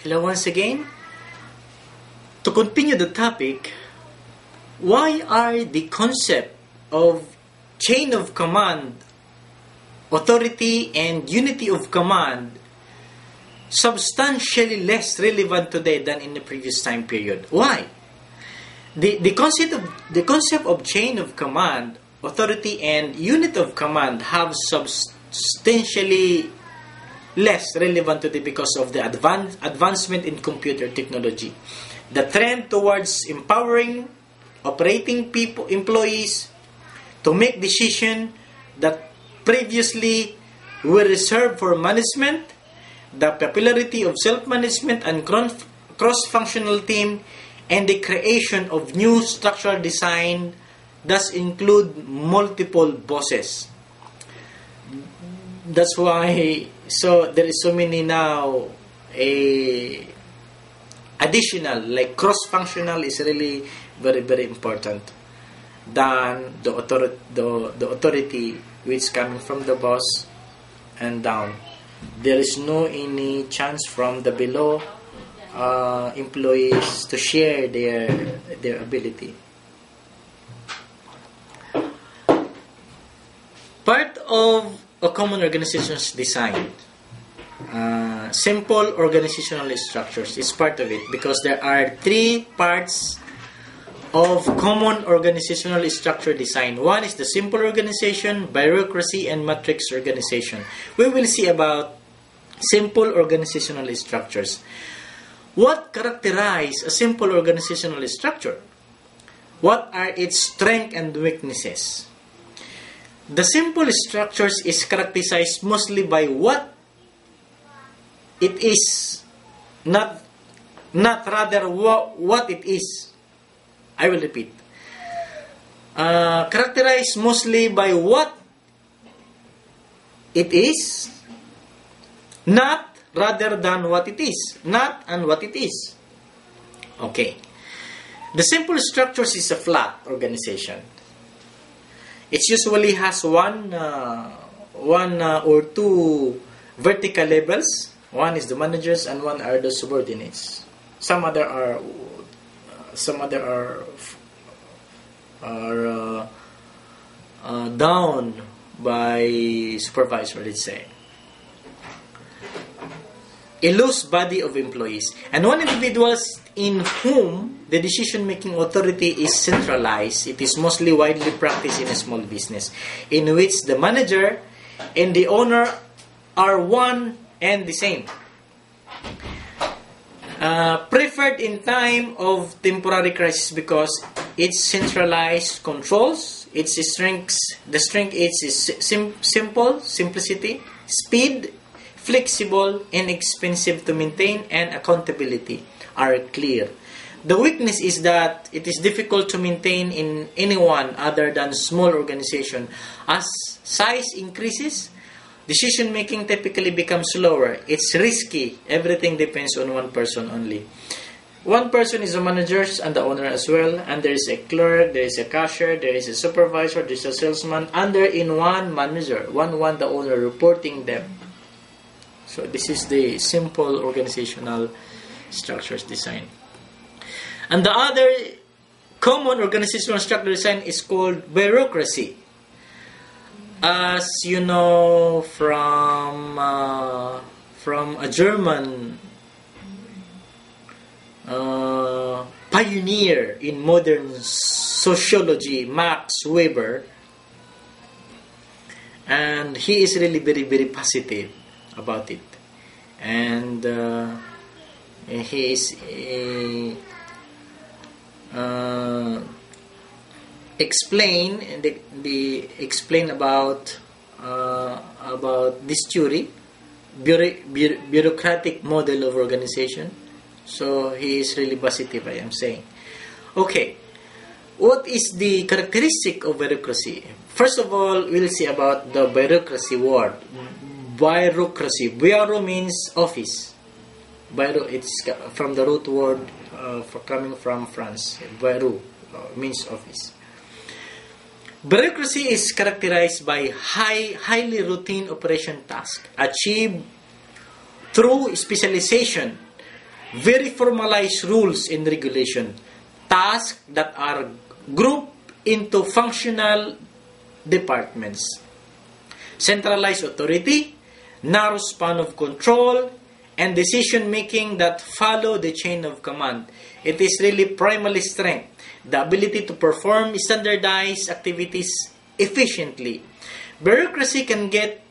Hello once again. To continue the topic, why are the concept of chain of command, authority, and unity of command substantially less relevant today than in the previous time period? Why? The concept of chain of command, authority, and unit of command have substantially less relevant today because of the advancement in computer technology. The trend towards empowering operating employees to make decisions that previously were reserved for management, the popularity of self-management and cross-functional team, and the creation of new structural design does include multiple bosses. That's why there is so many now additional, like cross-functional is really very, very important than the authority which is coming from the boss and down. There is no any chance from the below employees to share their ability. Part of a common organization's design, simple organizational structures is part of it, because there are three parts of common organizational structure design. One is the simple organization, bureaucracy, and matrix organization. We will see about simple organizational structures. What characterizes a simple organizational structure? What are its strengths and weaknesses? The simple structures is characterized mostly by what it is, not rather what it is. I will repeat. Characterized mostly by what it is, not rather than what it is. Not and what it is. Okay. The simple structures is a flat organization. It usually has one or two vertical levels. One is the managers and one are the subordinates. Some other are down by supervisor, let's say. A loose body of employees, and one individuals in whom the decision-making authority is centralized. It is mostly widely practiced in a small business, in which the manager and the owner are one and the same. Preferred in time of temporary crisis because its centralized controls. Its strengths, the strength is simplicity, speed, flexible, inexpensive to maintain, and accountability are clear. The weakness is that it is difficult to maintain in anyone other than small organization. As size increases, decision making typically becomes slower. It's risky. Everything depends on one person only. One person is a manager and the owner as well, and there is a clerk, there is a cashier, there is a supervisor, there is a salesman under in one manager, one the owner reporting them. So this is the simple organizational structures design. And the other common organizational structure design is called bureaucracy. As you know from a German pioneer in modern sociology, Max Weber, and he is really very, very positive about it, and he is explain about this theory, bureaucratic model of organization. So he is really positive, I am saying. Okay, what is the characteristic of bureaucracy? First of all, we'll see about the bureaucracy word. Bureaucracy. Bureau means office. Bureau, it's from the root word coming from France. Bureau means office. Bureaucracy is characterized by highly routine operation tasks achieved through specialization very formalized rules and regulation, tasks that are grouped into functional departments, centralized authority, narrow span of control, and decision making that follow the chain of command. It is really primarily strength, the ability to perform standardized activities efficiently. Bureaucracy can get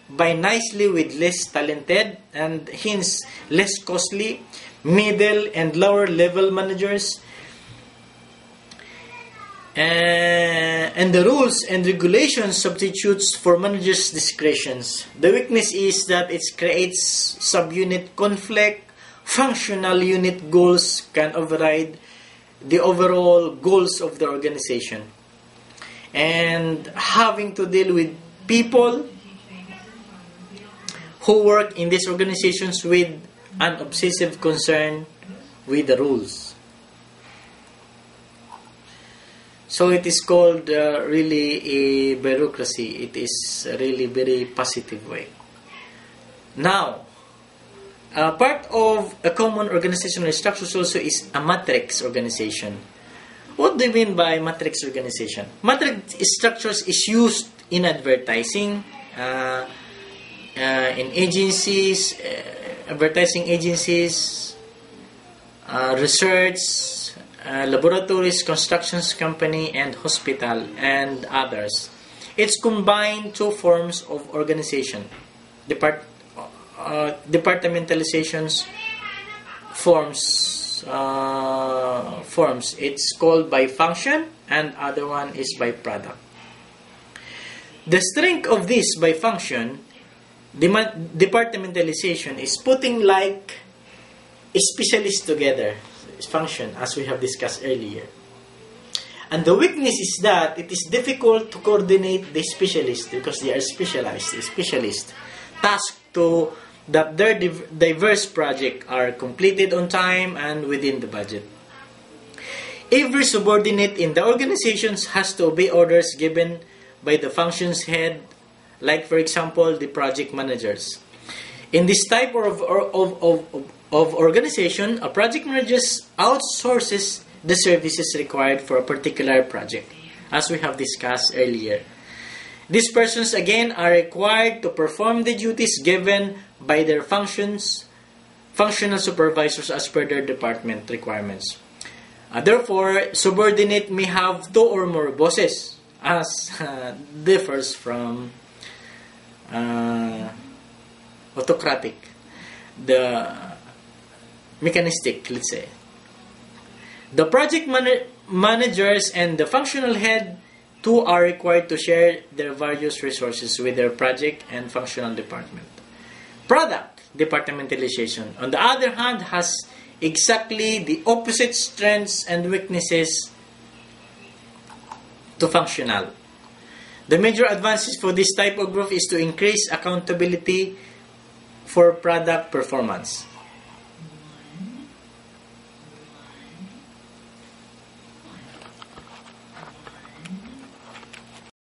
by nicely with less talented and hence less costly middle and lower level managers. And the rules and regulations substitutes for managers' discretions. The weakness is that it creates subunit conflict. Functional unit goals can override the overall goals of the organization. And having to deal with people who work in these organizations with an obsessive concern with the rules. So it is called really a bureaucracy. It is really very positive way. Now, part of a common organizational structures also is a matrix organization. What do you mean by matrix organization? Matrix structures is used in advertising, in agencies, advertising agencies, research, laboratories, constructions company, and hospital, and others. It's combined two forms of organization. Departmentalizations forms. It's called by function, and other one is by product. The strength of this by function departmentalization is putting like a specialist together. Function, as we have discussed earlier. And the weakness is that it is difficult to coordinate the specialists because they are specialists tasked to that their diverse projects are completed on time and within the budget. Every subordinate in the organizations has to obey orders given by the function's head, like for example the project managers. In this type of organization, a project manager outsources the services required for a particular project, as we have discussed earlier. These persons again are required to perform the duties given by their functional supervisors as per their department requirements. Therefore, subordinate may have two or more bosses, as differs from autocratic, the mechanistic, let's say. The project managers and the functional head too are required to share their various resources with their project and functional department. Product departmentalization, on the other hand, has exactly the opposite strengths and weaknesses to functional. The major advances for this type of group is to increase accountability for product performance.